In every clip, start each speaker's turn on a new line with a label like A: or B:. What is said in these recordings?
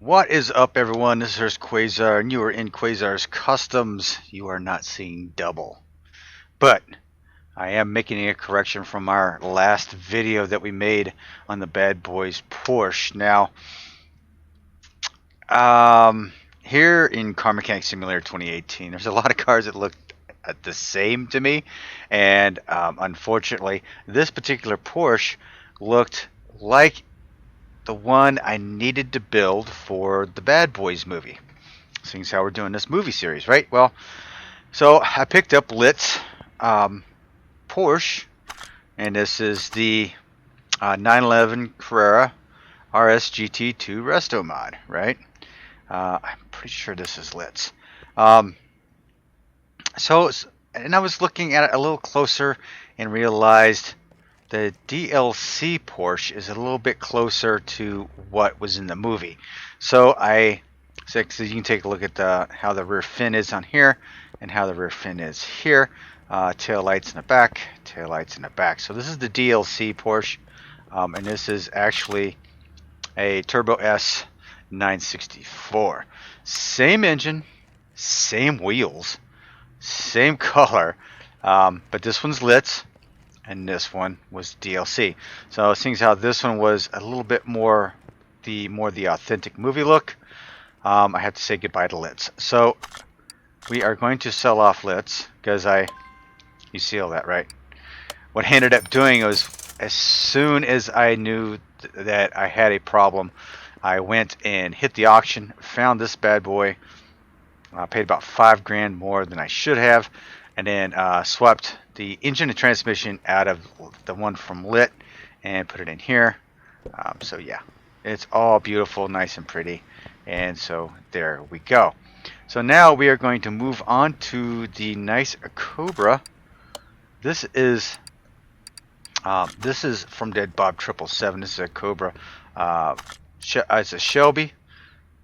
A: What is up, everyone? This is Hurst Quayzar, and you are in Quayzar's Customs. You are not seeing double. But I am making a correction from our last video that we made on the Bad Boys Porsche. Now, here in Car Mechanic Simulator 2018, there's a lot of cars that look the same to me, and unfortunately, this particular Porsche looked like the one I needed to build for the Bad Boys movie. Seeing as how we're doing this movie series, right? Well, so I picked up Lit's Porsche, and this is the 911 Carrera RS GT2 Resto mod, right? I'm pretty sure this is Lit's. And I was looking at it a little closer and realized the DLC Porsche is a little bit closer to what was in the movie. So you can take a look at how the rear fin is on here and how the rear fin is here. Tail lights in the back, tail lights in the back. So this is the DLC Porsche, and this is actually a Turbo S 964. Same engine, same wheels, same color, but this one's lit. And this one was DLC. So seeing as how this one was a little bit more the authentic movie look, I have to say goodbye to Lit's. So we are going to sell off Lit's because you see all that, right? What I ended up doing was, as soon as I knew that I had a problem, I went and hit the auction, found this bad boy, paid about $5,000 more than I should have, and then swapped the engine and transmission out of the one from Lit and put it in here. So yeah, it's all beautiful, nice and pretty. And so there we go. So now we are going to move on to the nice Cobra. This is from Dead Bob 777. This is a Cobra. It's a Shelby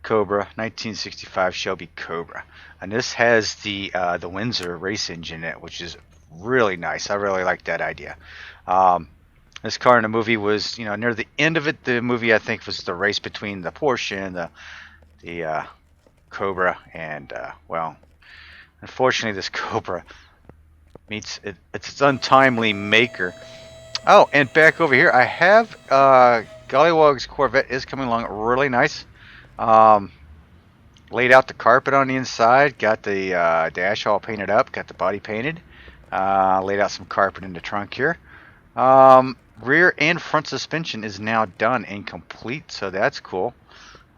A: Cobra, 1965 Shelby Cobra, and this has the Windsor race engine in it, which is really nice. I really like that idea. This car in the movie was, near the end of it. The movie, I think, was the race between the Porsche and the Cobra, and well, unfortunately, this Cobra meets its untimely maker. Oh, and back over here, I have Gollywog's Corvette is coming along really nice. Laid out the carpet on the inside, got the dash all painted up, got the body painted, laid out some carpet in the trunk here. Rear and front suspension is now done and complete, so that's cool.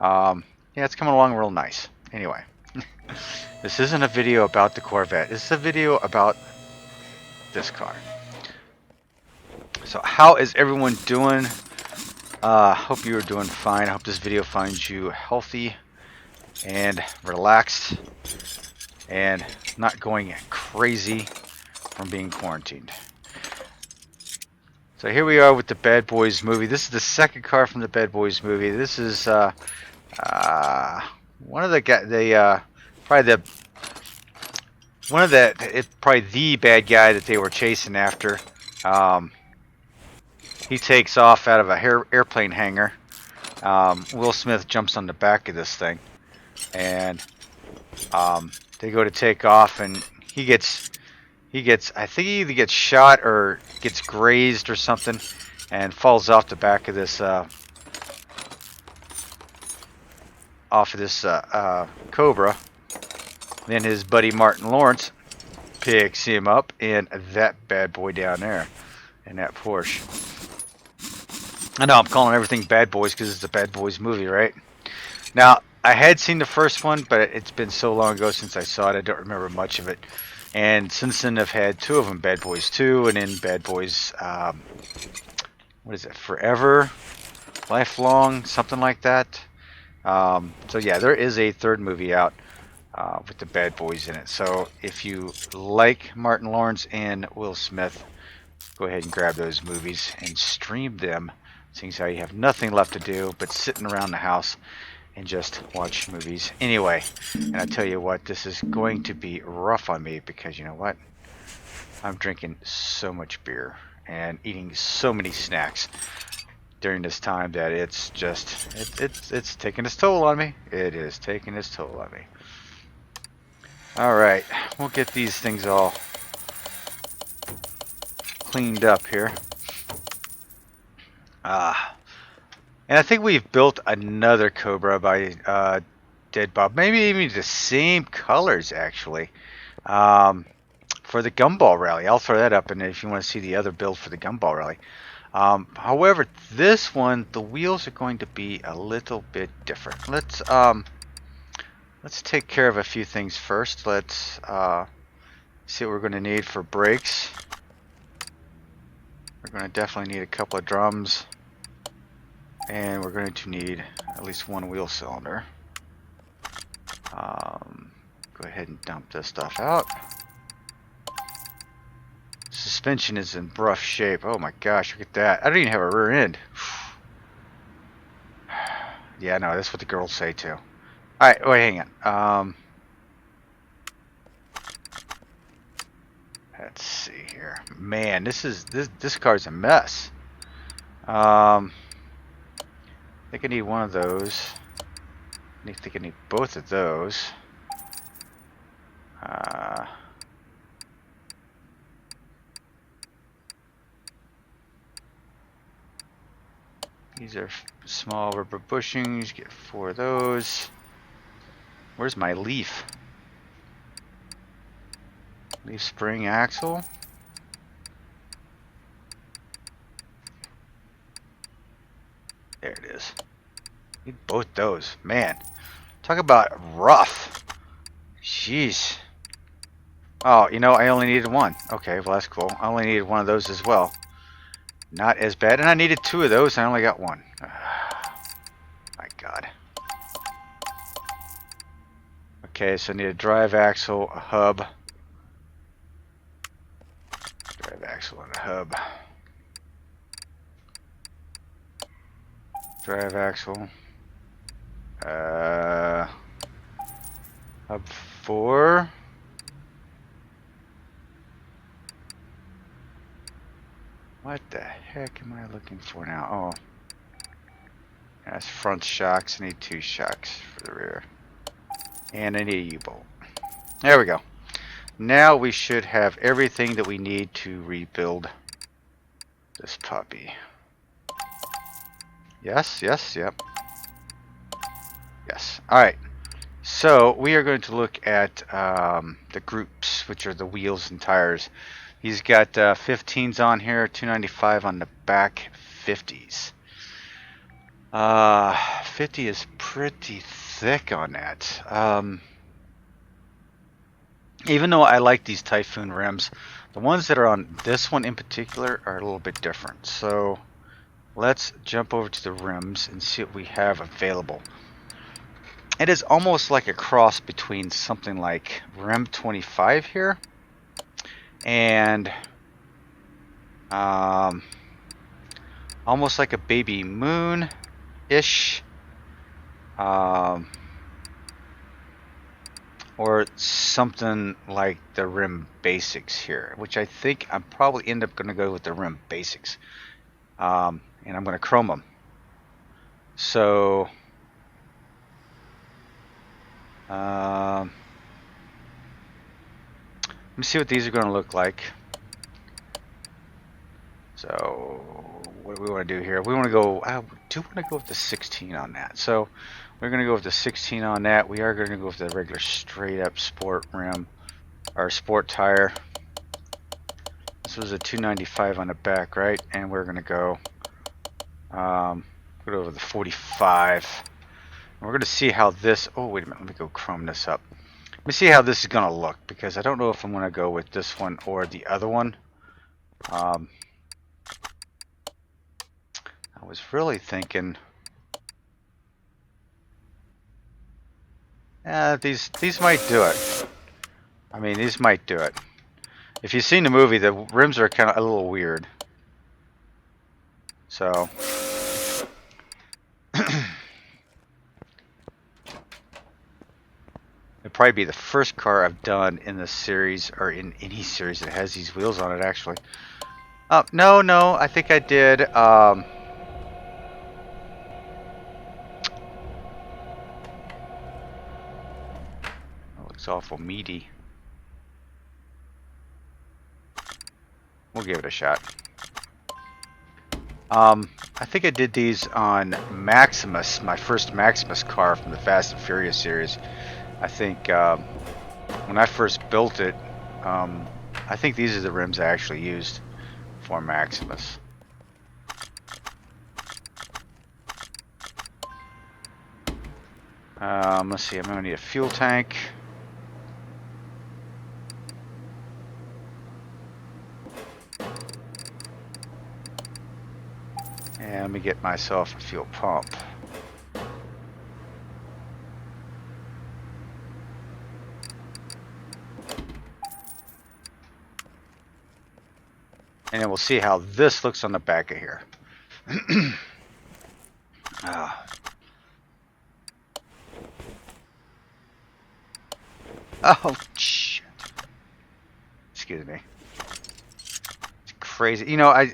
A: Yeah, it's coming along real nice. Anyway, this isn't a video about the Corvette. This is a video about this car. So how is everyone doing? Hope you are doing fine. I hope this video finds you healthy and relaxed and not going crazy from being quarantined. So here we are with the Bad Boys movie. This is the second car from the Bad Boys movie. This is one of the probably the bad guy that they were chasing after. He takes off out of a airplane hangar. Will Smith jumps on the back of this thing, and they go to take off, and he gets I think he either gets shot or gets grazed or something, and falls off the back of this Cobra. Then his buddy Martin Lawrence picks him up, and that bad boy down there in that Porsche. I know I'm calling everything Bad Boys because it's a Bad Boys movie, right? Now, I had seen the first one, but it's been so long ago since I saw it, I don't remember much of it. And since then, I've had two of them, Bad Boys 2, and then Bad Boys, what is it, Forever, Lifelong, something like that. So yeah, there is a third movie out with the Bad Boys in it. So if you like Martin Lawrence and Will Smith, go ahead and grab those movies and stream them. Seeing as how you have nothing left to do but sitting around the house and just watch movies anyway. And I tell you what, this is going to be rough on me because you know what? I'm drinking so much beer and eating so many snacks. during this time that it's just it's taking its toll on me. It is taking its toll on me. All right, we'll get these things all cleaned up here. And I think we've built another Cobra by Dead Bob. Maybe even the same colors, actually. For the Gumball Rally. I'll throw that up, and if you want to see the other build for the Gumball Rally. However, this one, the wheels are going to be a little bit different. Let's take care of a few things first. Let's see what we're going to need for brakes. We're going to definitely need a couple of drums. And we're going to need at least one wheel cylinder. Go ahead and dump this stuff out. Suspension is in rough shape. Oh my gosh, look at that. I don't even have a rear end. Yeah, no, that's what the girls say too. Alright, wait, hang on. Let's see here. Man, this car's a mess. I think I need one of those. I think I need both of those. These are small rubber bushings. Get 4 of those. Where's my leaf? Leaf spring axle. There it is. Need both those. Man, talk about rough. Jeez. Oh, you know, I only needed one. Okay, well that's cool. I only needed one of those as well. Not as bad. And I needed 2 of those, and I only got 1. My God. Okay, so I need a drive axle, a hub. Drive axle and a hub. Drive axle. Hub 4. What the heck am I looking for now? Oh. That's front shocks. I need 2 shocks for the rear. And I need a U-bolt. There we go. Now we should have everything that we need to rebuild this puppy. Yes, yes, yep. Yes. Alright. So we are going to look at the groups, which are the wheels and tires. He's got 15s on here, 295 on the back, 50s. 50 is pretty thick on that. Even though I like these Typhoon rims, the ones that are on this one in particular are a little bit different. So let's jump over to the rims and see what we have available. It is almost like a cross between something like Rim 25 here and almost like a Baby Moon-ish, or something like the Rim Basics here, which I think I'm probably end up going to go with the Rim Basics, and I'm going to chrome them. So let me see what these are going to look like. So what do we want to do here? We want to go, I do want to go with the 16 on that. So we're going to go with the 16 on that. We are going to go with the regular straight up sport rim, or sport tire. This was a 295 on the back, right? And we're going to go over the 45. And we're going to see how this, oh wait a minute, let me go chrome this up. Let me see how this is going to look, because I don't know if I'm going to go with this one or the other one. I was really thinking, these might do it. I mean, these might do it. If you've seen the movie, the rims are kind of a little weird. So it'd probably be the first car I've done in this series, or in any series that has these wheels on it, actually. No, I think I did. awful meaty. We'll give it a shot. I think I did these on Maximus, my first Maximus car from the Fast and Furious series. I think when I first built it, I think these are the rims I actually used for Maximus. Let's see, I'm going to need a fuel tank. And let me get myself a fuel pump. And then we'll see how this looks on the back of here. Oh, shit. Excuse me. It's crazy. You know,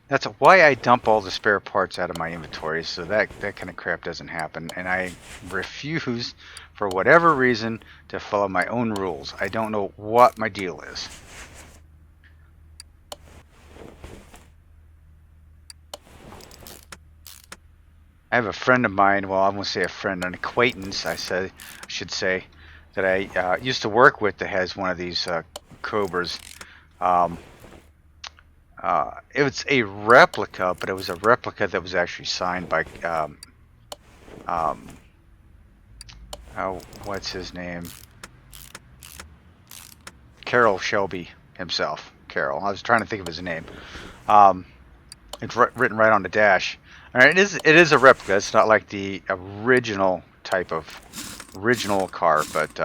A: that's why I dump all the spare parts out of my inventory, so that kind of crap doesn't happen. And I refuse, for whatever reason, to follow my own rules. I don't know what my deal is. I have a friend of mine, well, I won't say a friend, an acquaintance, I should say, that I used to work with that has one of these Cobras. It was a replica, but it was a replica that was actually signed by, oh, what's his name? Shelby himself. Carol. I was trying to think of his name. It's written right on the dash. All right, it is a replica. It's not like the original type of original car, but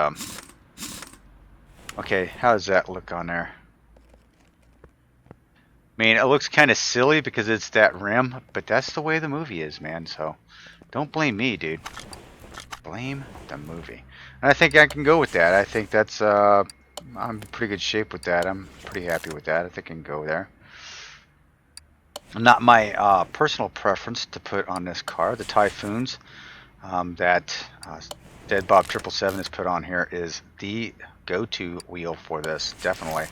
A: okay, how does that look on there? I mean, it looks kind of silly because it's that rim, but that's the way the movie is, man. So don't blame me, dude. Blame the movie. And I think I can go with that. I think that's I'm in pretty good shape with that. I'm pretty happy with that. I think I can go there. Not my personal preference to put on this car. The Typhoons that Dead Bob 777 has put on here is the go-to wheel for this. Definitely.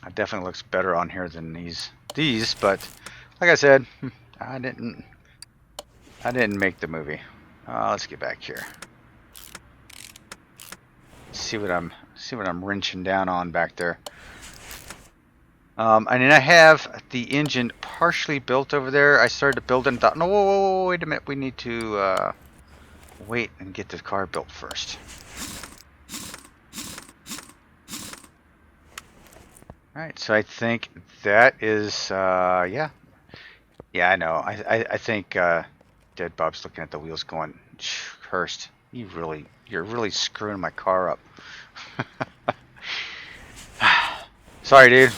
A: It definitely looks better on here than these, but like I said, I didn't make the movie. Let's get back here. See what I'm wrenching down on back there. And then I have the engine partially built over there. I started to build it and thought, no, whoa, wait a minute, we need to wait and get the car built first. Alright, so I think that is, yeah, I know. I think Dead Bob's looking at the wheels going, Hurst, you're really screwing my car up. Sorry, dude.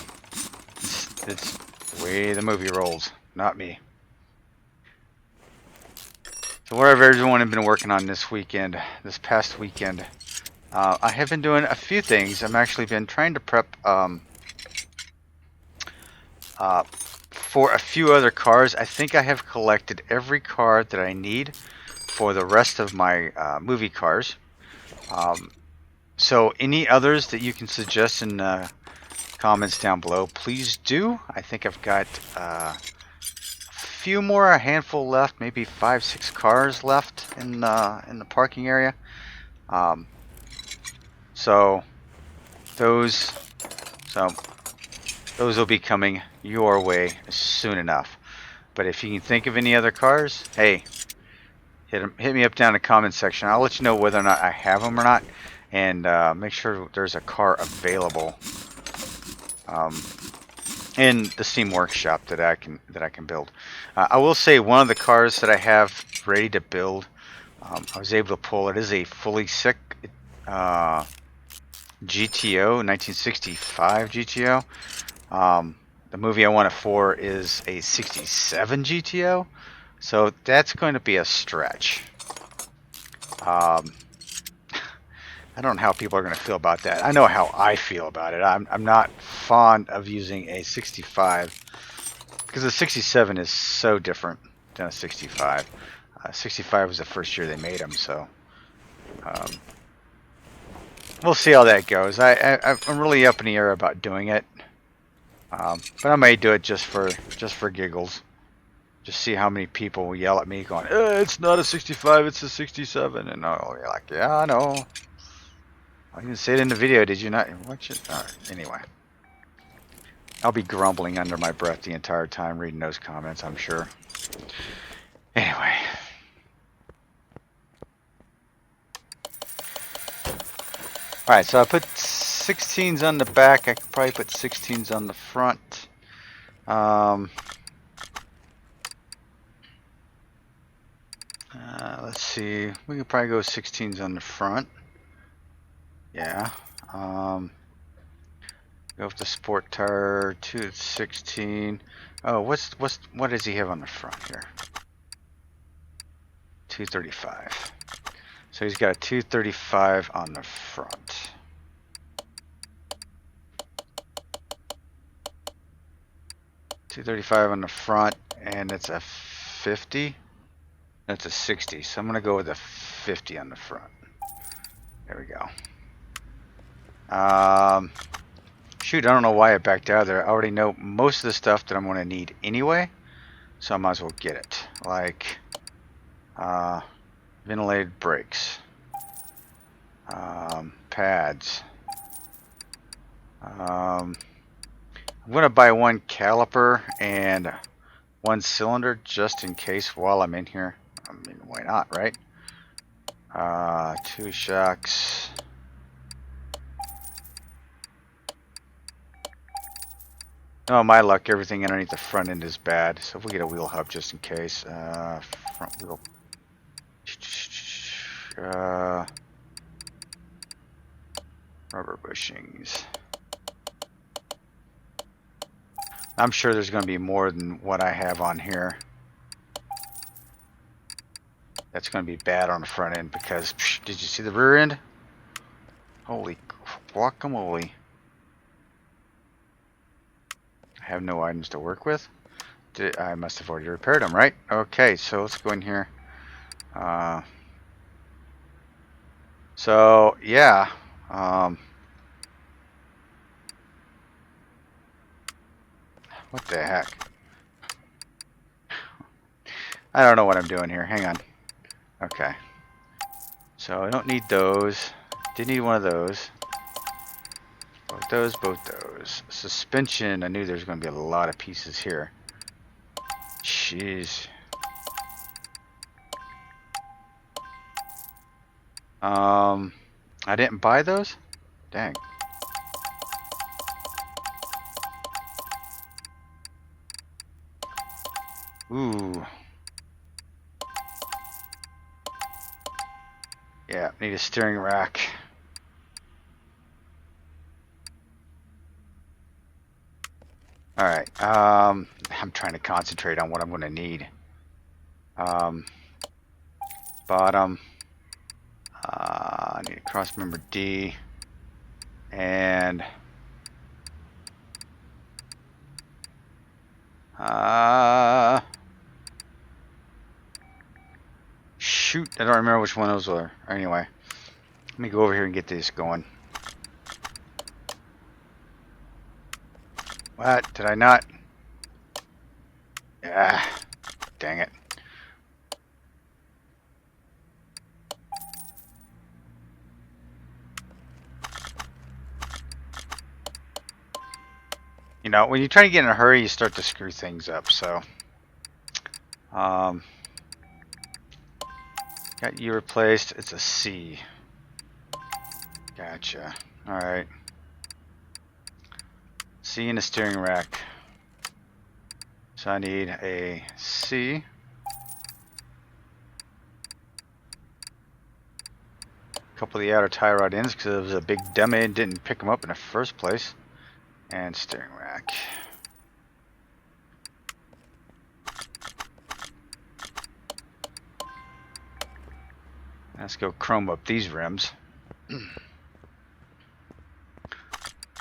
A: It's the way the movie rolls, not me. So what have everyone been working on this past weekend? I have been doing a few things. I've actually been trying to prep for a few other cars. I think I have collected every car that I need for the rest of my movie cars. So any others that you can suggest in comments down below, please do. I think I've got a few more, a handful left, maybe 5-6 cars left in the parking area. So those will be coming your way soon enough. But if you can think of any other cars, hey, hit me up down in the comment section. I'll let you know whether or not I have them or not, and make sure there's a car available in the Steam Workshop that I can build. I will say one of the cars that I have ready to build, I was able to pull. It is a fully sick GTO, 1965 GTO. The movie I want it for is a 67 GTO, so that's going to be a stretch. I don't know how people are going to feel about that. I know how I feel about it. I'm not fond of using a 65 because the 67 is so different than a 65. 65 was the first year they made them, so we'll see how that goes. I'm really up in the air about doing it, but I may do it just for giggles. Just see how many people will yell at me going, it's not a 65, it's a 67. And I'll be like, yeah, I know. I didn't say it in the video, did you not? Watch it. Anyway. I'll be grumbling under my breath the entire time reading those comments, I'm sure. Anyway. Alright, so I put 16s on the back. I could probably put 16s on the front. Let's see. We could probably go 16s on the front. Yeah. Go with the sport tire 216. Oh, what does he have on the front here? 235. So he's got a 235 on the front. $235 on the front, and it's a 50. That's a 60. So I'm gonna go with a 50 on the front. There we go. Shoot, I don't know why I backed out of there. I already know most of the stuff that I'm gonna need anyway, so I might as well get it. Like ventilated brakes, pads. I'm gonna buy one caliper and one cylinder just in case while I'm in here. I mean, why not, right? 2 shocks. Oh, my luck, everything underneath the front end is bad. So if we get a wheel hub just in case. Front wheel. Rubber bushings. I'm sure there's going to be more than what I have on here. That's going to be bad on the front end because, did you see the rear end? Holy guacamole. I have no items to work with. I must have already repaired them, right? Okay, so let's go in here. So, yeah. What the heck? I don't know what I'm doing here. Hang on. Okay. So I don't need those. Did need one of those. Both those, both those. Suspension, I knew there was going to be a lot of pieces here. Jeez. I didn't buy those? Dang. Ooh. Yeah, need a steering rack. Alright, I'm trying to concentrate on what I'm going to need. Bottom. I need a cross member D. And shoot, I don't remember which one those were. Anyway, let me go over here and get this going. What? Did I not? Ah, dang it. You know, when you try to get in a hurry, you start to screw things up, so. Got you replaced. It's a C. Gotcha. Alright. C in the steering rack. So I need a C. A couple of the outer tie rod ends because it was a big dummy and didn't pick them up in the first place. And steering rack. Let's go chrome up these rims. I'm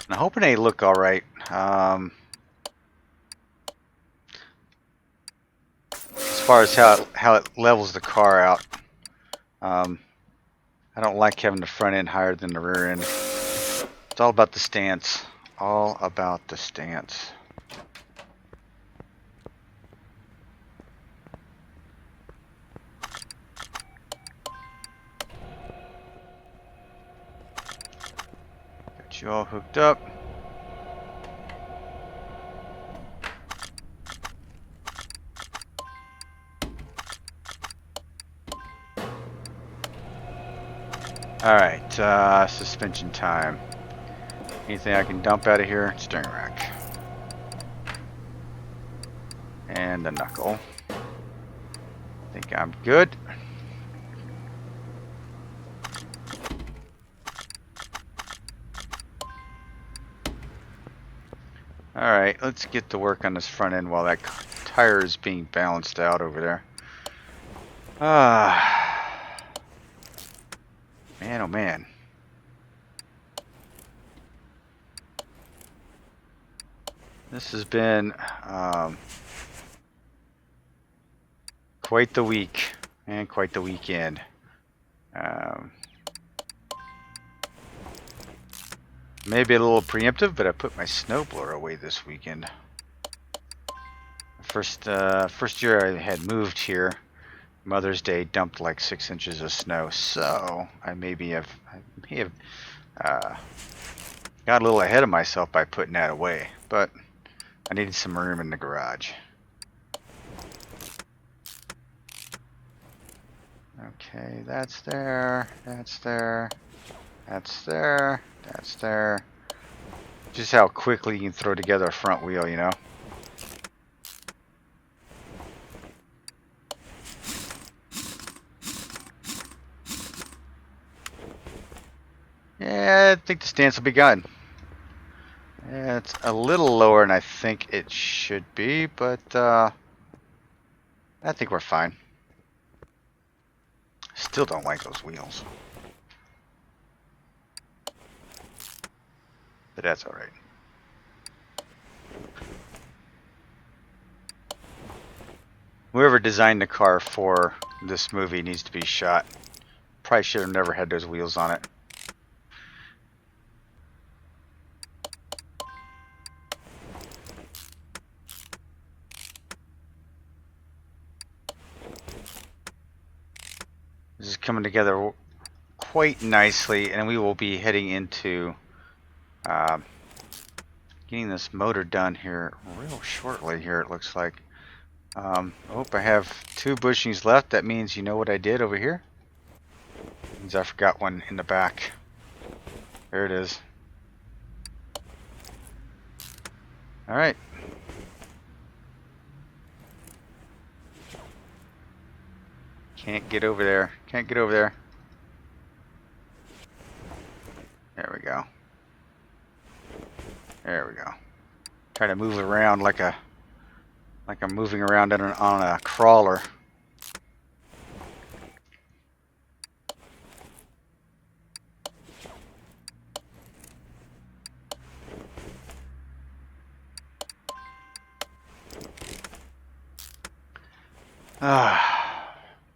A: hoping they look alright. As far as how it levels the car out. I I don't like having the front end higher than the rear end. It's all about the stance. All about the stance. Got you all hooked up. Alright, suspension time. Anything I can dump out of here? Steering rack. And the knuckle. I think I'm good. Alright, let's get to work on this front end while that tire is being balanced out over there. Man, oh man. This has been quite the week and quite the weekend. Maybe a little preemptive, but I put my snowblower away this weekend. First year I had moved here, Mother's Day dumped like 6 inches of snow, so I may have got a little ahead of myself by putting that away, but I needed some room in the garage. Okay, that's there, that's there, that's there, that's there. Just how quickly you can throw together a front wheel, you know? Yeah, I think the stance will be good. Yeah, it's a little lower than I think it should be, but I think we're fine. Still don't like those wheels. But that's alright. Whoever designed the car for this movie needs to be shot. Probably should have never had those wheels on it. This is coming together quite nicely, and we will be heading into getting this motor done here real shortly here, it looks like. I hope I have 2 bushings left. That means you know what I did over here? Means I forgot one in the back. There it is. Alright. Can't get over there. Can't get over there. There we go. There we go. Try to move it around like I'm moving around on a crawler.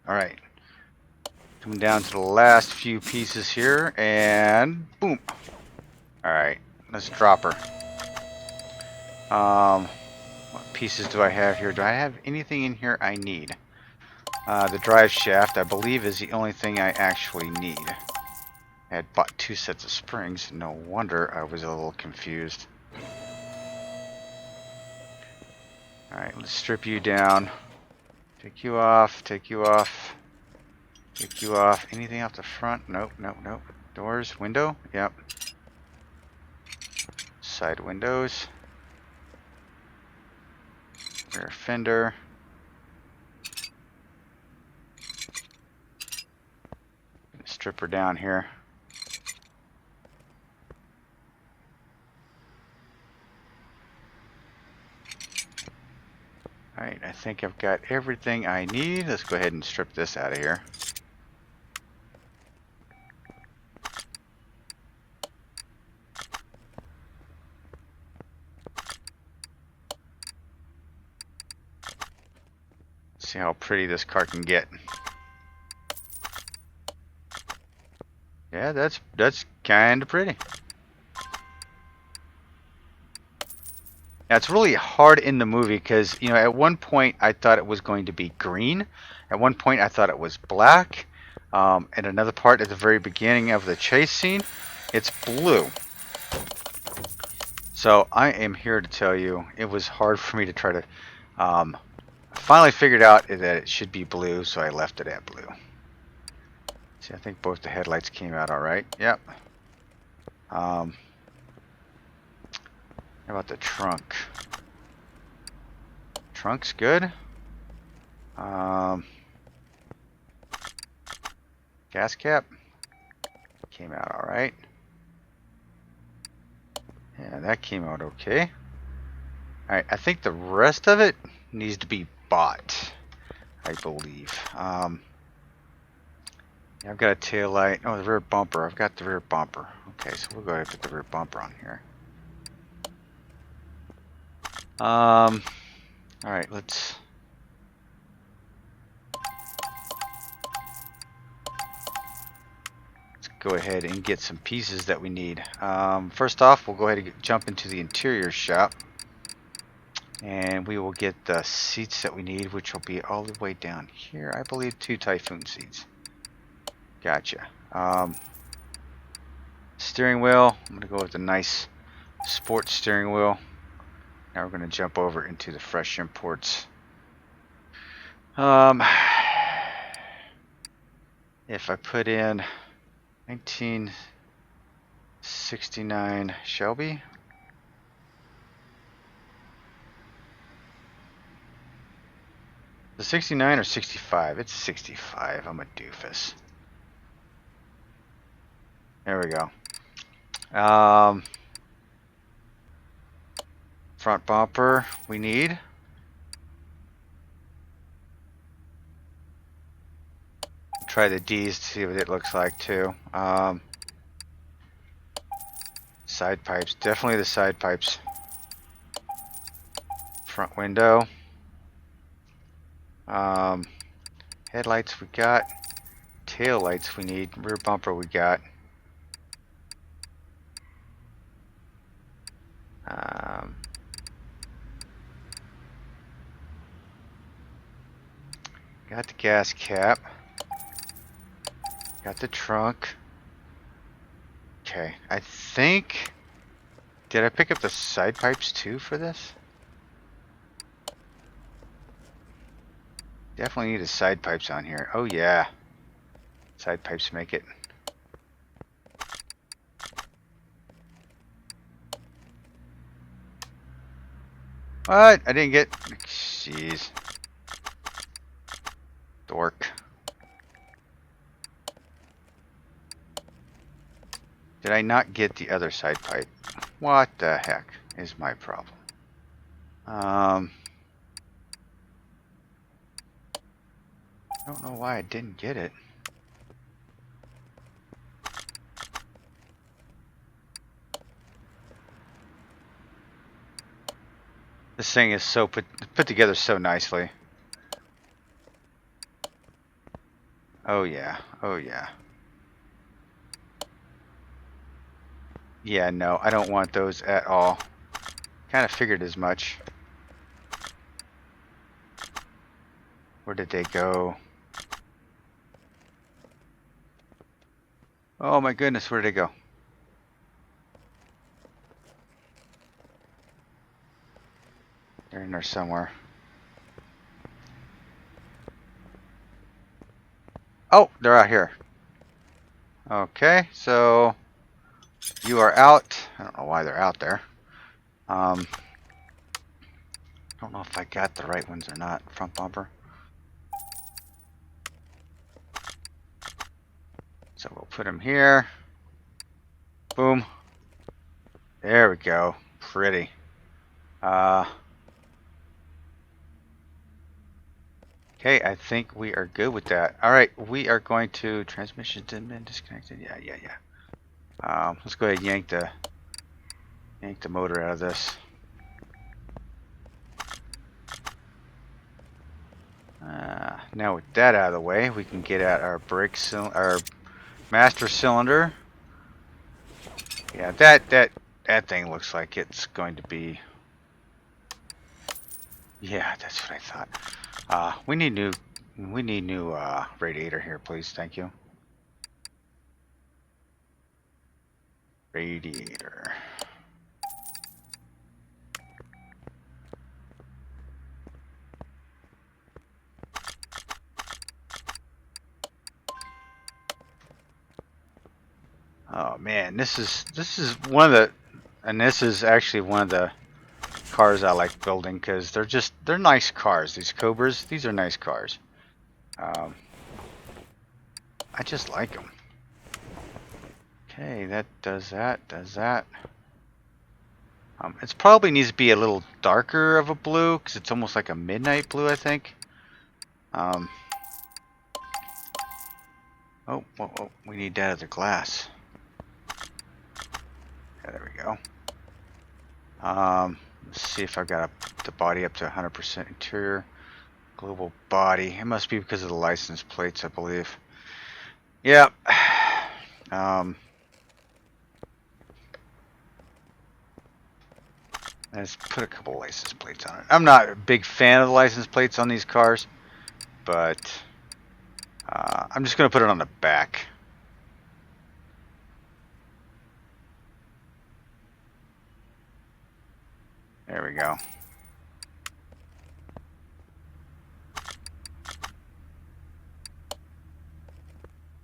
A: Alright. Coming down to the last few pieces here, and boom. Alright, let's drop her. What pieces do I have here? Do I have anything in here I need? The drive shaft, I believe, is the only thing I actually need. I had bought 2 sets of springs. No wonder I was a little confused. Alright, let's strip you down. Take you off, take you off. Take you off. Anything off the front? Nope, nope, nope. Doors, window? Yep. Side windows. Rear fender. Strip her down here. Alright, I think I've got everything I need. Let's go ahead and strip this out of here. See how pretty this car can get. Yeah, that's kind of pretty. Now, it's really hard in the movie because, you know, at one point I thought it was going to be green. At one point I thought it was black. And another part at the very beginning of the chase scene, it's blue. So I am here to tell you it was hard for me to try to... finally figured out that it should be blue, so I left it at blue. See, I think both the headlights came out alright. Yep. How about the trunk? Trunk's good. Gas cap came out all right. Yeah, that came out okay. All right, I think the rest of it needs to be bought, I believe. Yeah, I've got a tail light. Oh, the rear bumper. I've got the rear bumper. Okay, so we'll go ahead and put the rear bumper on here. All right, let's... go ahead and get some pieces that we need. First off, we'll go ahead and jump into the interior shop, and we will get the seats that we need, which will be all the way down here. I believe 2 Typhoon seats. Gotcha. Steering wheel, I'm going to go with a nice sports steering wheel. Now we're going to jump over into the fresh imports. If I put in 1969 Shelby. The 69 or 65? It's 65. I'm a doofus. There we go. Front bumper we need. Try the D's to see what it looks like too. Side pipes, definitely the side pipes. Front window. Headlights we got. Tail lights we need. Rear bumper we got. Got the gas cap. Got the trunk. Okay, I think... Did I pick up the side pipes too for this? Definitely need the side pipes on here. Oh yeah. Side pipes make it. What? I didn't get... Jeez. Dork. Did I not get the other side pipe? What the heck is my problem? I don't know why I didn't get it. This thing is so put together so nicely. Oh yeah, oh yeah. Yeah, no, I don't want those at all. Kind of figured as much. Where did they go? Oh my goodness, where did they go? They're in there somewhere. Oh, they're out here. Okay, so you are out. I don't know why they're out there. I don't know if I got the right ones or not. Front bumper. So we'll put them here. Boom. There we go. Pretty. Okay, I think we are good with that. All right, we are going to... Transmission didn't been disconnected. Yeah. Let's go ahead and yank the motor out of this. Now with that out of the way, we can get at our Master cylinder. Yeah, that thing looks like it's going to be. Yeah, that's what I thought. We need new radiator here, please. Thank you. Radiator. Oh man, this is one of the, and this is actually one of the cars I like building because they're nice cars. These Cobras, these are nice cars. I just like them. Okay, that does that. Does that. It probably needs to be a little darker of a blue because it's almost like a midnight blue, I think. Oh, we need that other glass. Yeah, there we go. Let's see if I've got the body up to 100% interior. Global body. It must be because of the license plates, I believe. Yep. Let's put a couple license plates on it. I'm not a big fan of the license plates on these cars, but I'm just going to put it on the back. There we go.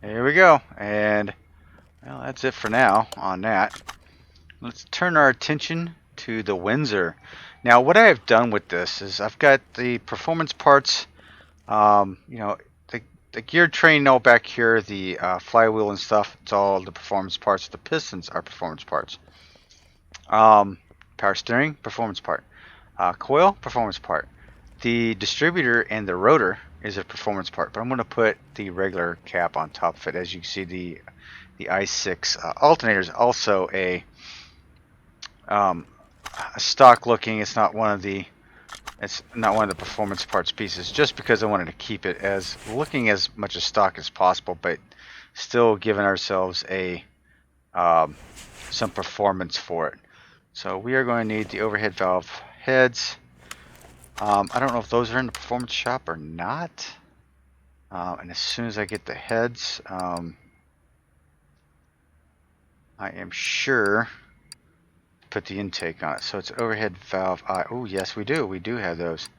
A: There we go. And, well, that's it for now on that. Let's turn our attention to the Windsor. Now, what I have done with this is I've got the performance parts, you know, the gear train all back here, the flywheel and stuff, it's all the performance parts. The pistons are performance parts. Power steering, performance part. Coil, performance part. The distributor and the rotor is a performance part, but I'm going to put the regular cap on top of it. As you can see, the i6 alternator is also a stock looking. It's not one of the performance parts pieces, just because I wanted to keep it as looking as much as stock as possible, but still giving ourselves a some performance for it. So we are going to need the overhead valve heads. I don't know if those are in the performance shop or not. And as soon as I get the heads, I am sure to put the intake on it. So it's overhead valve. Oh yes, we do. We do have those.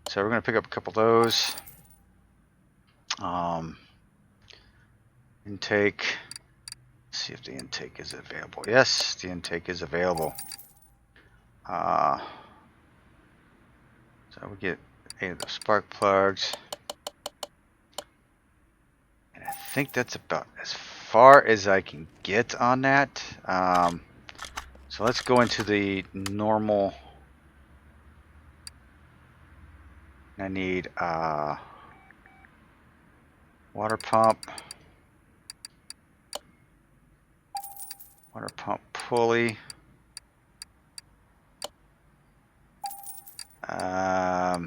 A: So we're going to pick up a couple of those. Intake. Let's see if the intake is available. Yes, the intake is available. So we get 8 of the spark plugs. And I think that's about as far as I can get on that. So let's go into the normal. I need water pump pulley. I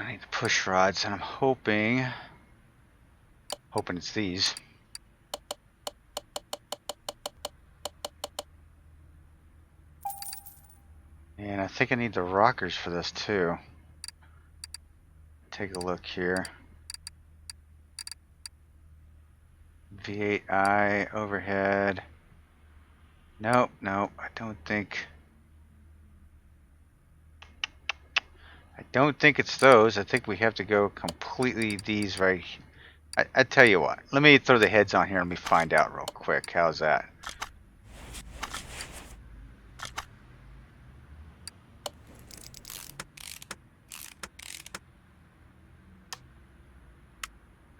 A: need the push rods, and I'm hoping it's these. And I think I need the rockers for this too. Take a look here. V8i overhead. Nope, I don't think it's those. I think we have to go completely these right. I tell you what, let me throw the heads on here and let me find out real quick. How's that?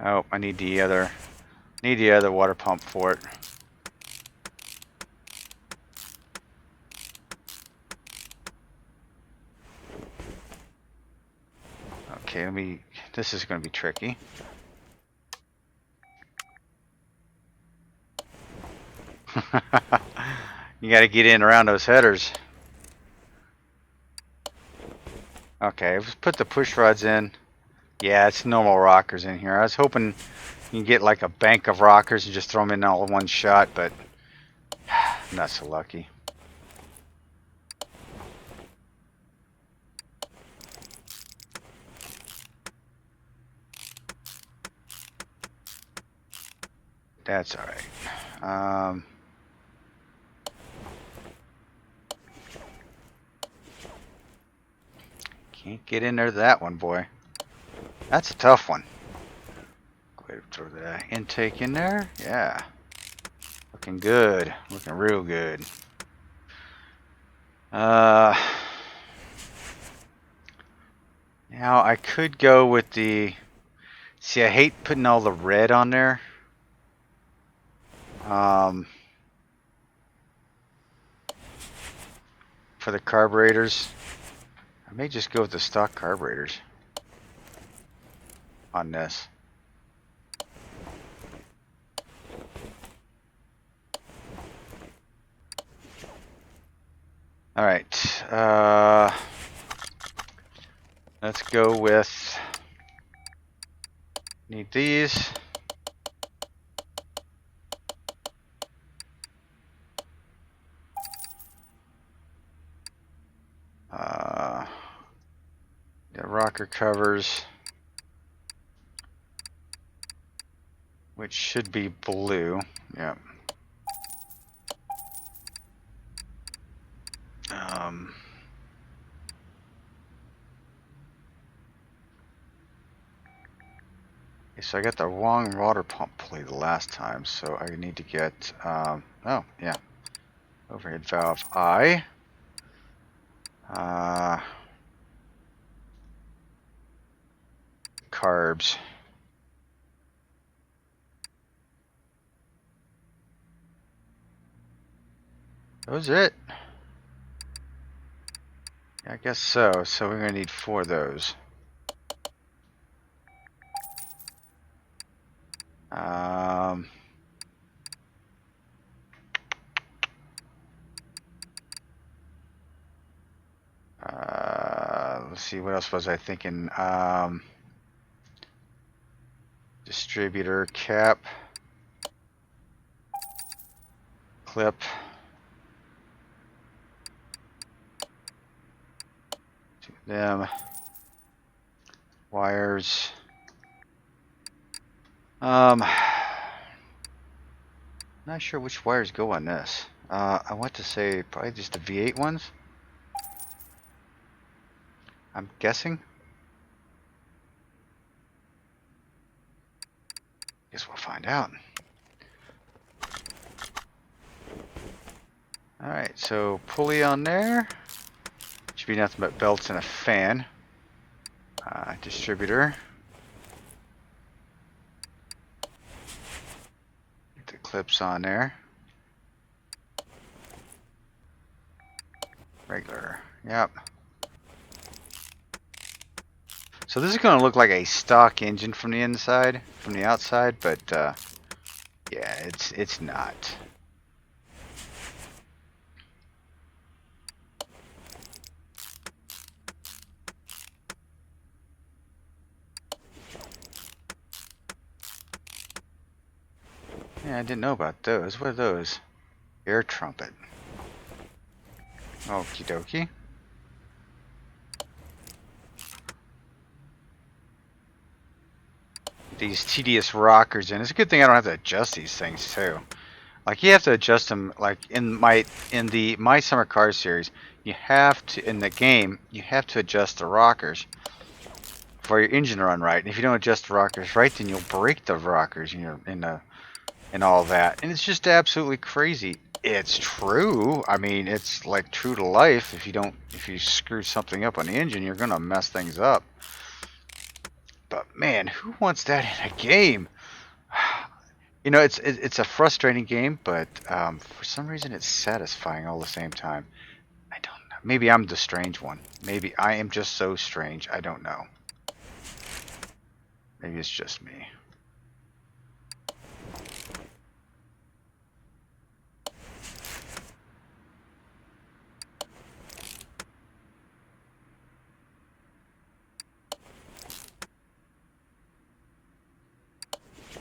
A: Oh, I need the other water pump for it. Okay, this is going to be tricky. You got to get in around those headers. Okay, let's put the push rods in. Yeah, it's normal rockers in here. I was hoping you can get like a bank of rockers and just throw them in all in one shot, but I'm not so lucky. That's all right. Can't get in there to that one, boy. That's a tough one. Go ahead and throw the intake in there. Yeah. Looking good. Looking real good. Now I could go with the... See, I hate putting all the red on there. For the carburetors. I may just go with the stock carburetors on this. Alright, let's go with, need these. The rocker covers, which should be blue, yep. So I got the wrong water pump pulley the last time, so I need to get, oh yeah, overhead valve I. Carbs. That was it. I guess so. So we're gonna need 4 of those. Let's see, what else was I thinking? Distributor cap, clip, to them, wires. Not sure which wires go on this. I want to say probably just the V8 ones. I'm guessing. Guess we'll find out. Alright, so pulley on there. Should be nothing but belts and a fan. Distributor. Get the clips on there. Regular. Yep. So this is going to look like a stock engine from the inside, from the outside, but yeah, it's not. Yeah, I didn't know about those. What are those? Air trumpet. Okie dokie. These tedious rockers in. It's a good thing I don't have to adjust these things too. Like you have to adjust them. Like in the My Summer Cars series, you have to, in the game, you have to adjust the rockers for your engine to run right. And if you don't adjust the rockers right, then you'll break the rockers and all that. And it's just absolutely crazy. It's true. I mean, it's like true to life. If you screw something up on the engine, you're gonna mess things up. But man, who wants that in a game? You know, it's a frustrating game, but for some reason it's satisfying all the same time. I don't know. Maybe I'm the strange one. Maybe I am just so strange. I don't know. Maybe it's just me.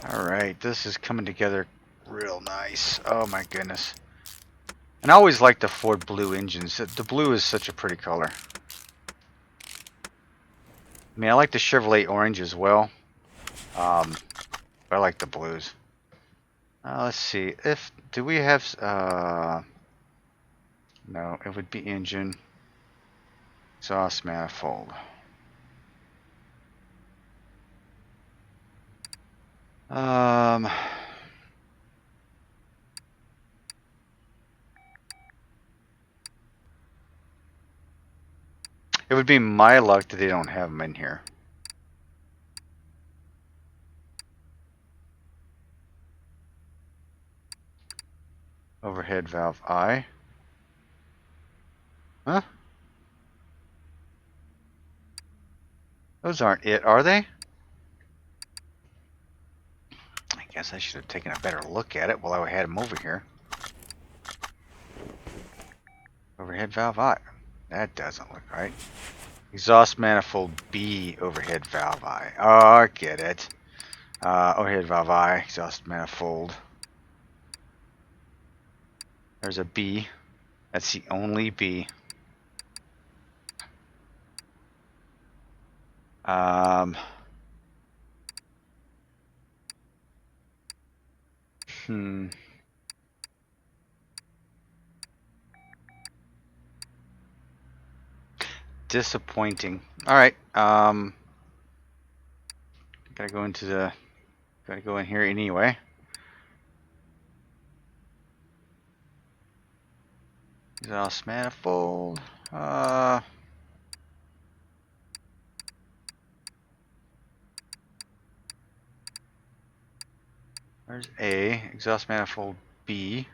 A: Alright, this is coming together real nice. Oh my goodness. And I always like the Ford blue engines. The blue is such a pretty color. I mean, I like the Chevrolet orange as well. But I like the blues. Let's see. Do we have... no, it would be engine. Exhaust manifold. It would be my luck that they don't have them in here. Overhead valve I. Huh? Those aren't it, are they? I guess I should have taken a better look at it while I had them over here. Overhead valve I. That doesn't look right. Exhaust manifold B, overhead valve I. Oh, I get it. Overhead valve I, exhaust manifold. There's a B. That's the only B. Disappointing. Alright, gotta go in here anyway. Exhaust manifold. There's A. Exhaust manifold B.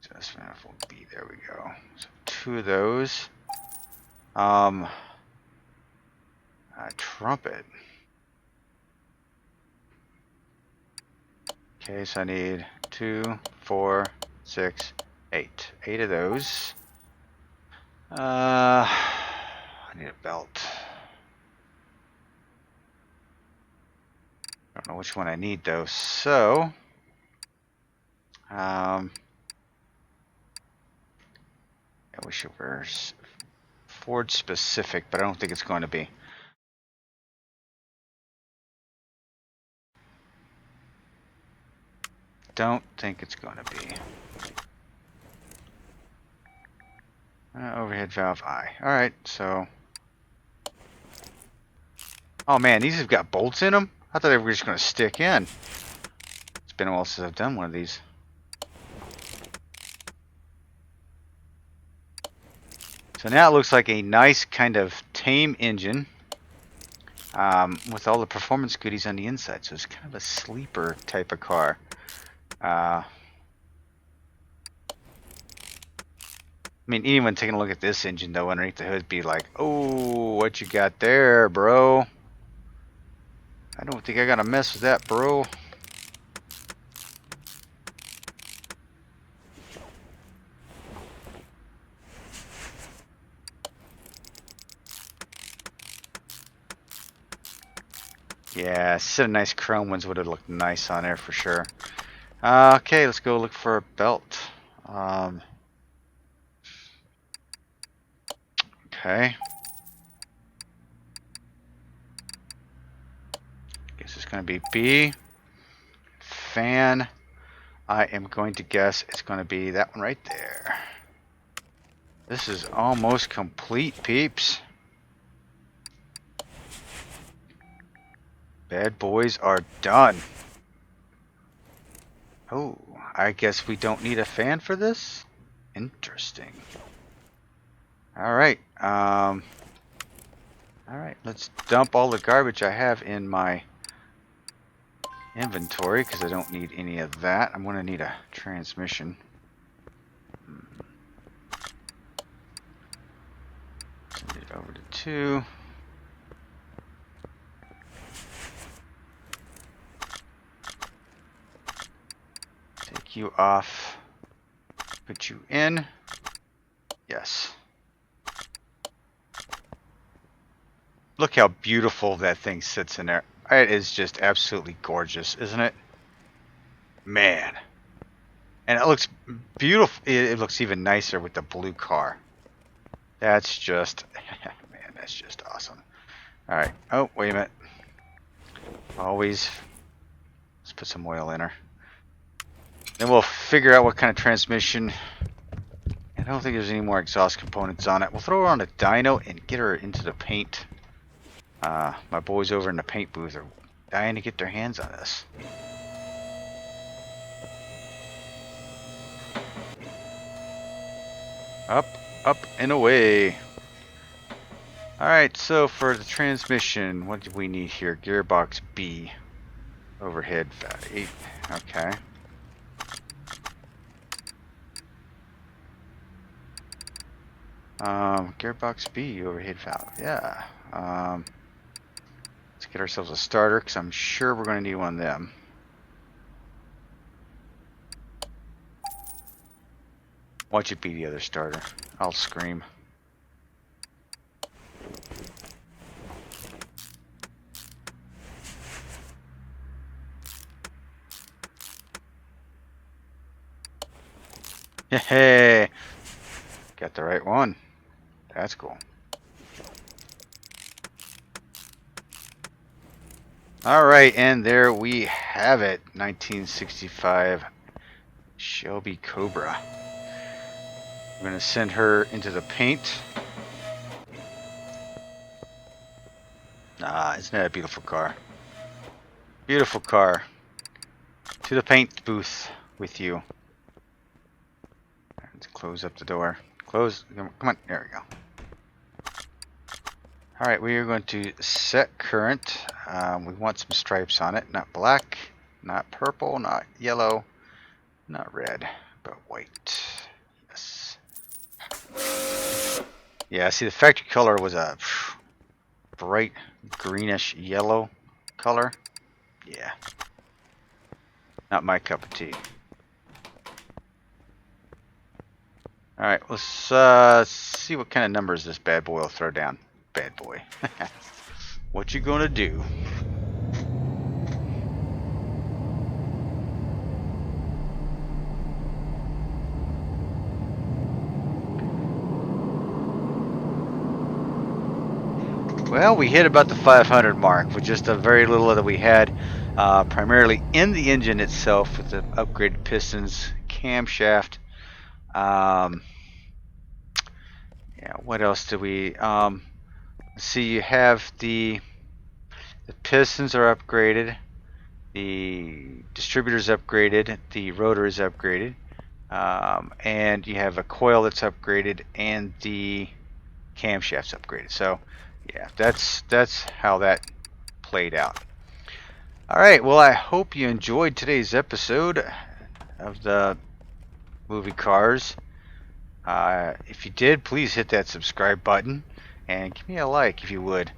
A: Exhaust manifold B. There we go. So 2 of those. Trumpet. Okay, so I need 2, 4, 6, 8. 8 of those. I need a belt. I don't know which one I need though, so I wish it were Ford specific, but I don't think it's going to be. Don't think it's going to be. Overhead valve I. Alright, so. Oh man, these have got bolts in them? I thought they were just going to stick in. It's been a while since I've done one of these. So now it looks like a nice kind of tame engine with all the performance goodies on the inside. So it's kind of a sleeper type of car. I mean, anyone taking a look at this engine though underneath the hood would be like, oh, what you got there, bro? I don't think I gotta mess with that, bro. Yeah, a set of nice chrome ones would have looked nice on there for sure. Okay, let's go look for a belt. Okay. Guess it's going to be B. Fan. I am going to guess it's going to be that one right there. This is almost complete, peeps. Bad boys are done. Oh, I guess we don't need a fan for this? Interesting. Alright, alright, let's dump all the garbage I have in my inventory because I don't need any of that. I'm going to need a transmission. Send it over to 2. Take you off. Put you in. Yes. Look how beautiful that thing sits in there. It is just absolutely gorgeous, isn't it? Man. And it looks beautiful. It looks even nicer with the blue car. That's just, man, that's just awesome. All right. Oh, wait a minute. Always, let's put some oil in her. Then we'll figure out what kind of transmission. I don't think there's any more exhaust components on it. We'll throw her on a dyno and get her into the paint. My boys over in the paint booth are dying to get their hands on this. Up, up, and away. Alright, so for the transmission, what do we need here? Gearbox B. Overhead 8. Okay. Gearbox B, overhead valve. Yeah. Let's get ourselves a starter, because I'm sure we're going to need one of them. Watch it be the other starter. I'll scream. Hey, got the right one. That's cool. All right, and there we have it. 1965 Shelby Cobra. I'm going to send her into the paint. Isn't that a beautiful car? Beautiful car. To the paint booth with you. Let's close up the door. Close. Come on. There we go. Alright, we are going to set current. We want some stripes on it. Not black, not purple, not yellow, not red, but white. Yes. Yeah, see, the factory color was a bright greenish yellow color. Yeah. Not my cup of tea. Alright, let's see what kind of numbers this bad boy will throw down. Bad boy. What you gonna do? Well, we hit about the 500 mark with just a very little that we had, primarily in the engine itself with the upgraded pistons, camshaft. Yeah, what else do we? See, you have the pistons are upgraded, the distributor's upgraded, the rotor is upgraded, and you have a coil that's upgraded, and the camshaft's upgraded. So, yeah, that's how that played out. All right, well, I hope you enjoyed today's episode of the movie Cars. If you did, please hit that subscribe button and give me a like if you would.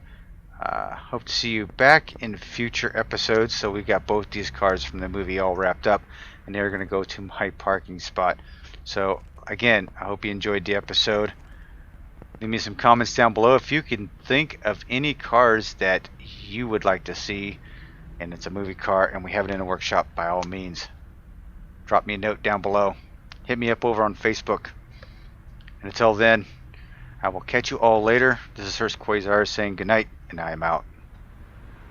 A: Hope to see you back in future episodes. So we've got both these cars from the movie all wrapped up, and they're going to go to my parking spot. So again, I hope you enjoyed the episode. Leave me some comments down below if you can think of any cars that you would like to see, and it's a movie car and we have it in a workshop. By all means, drop me a note down below. Hit me up over on Facebook. And until then, I will catch you all later. This is Hurst Quayzar saying goodnight, and I am out.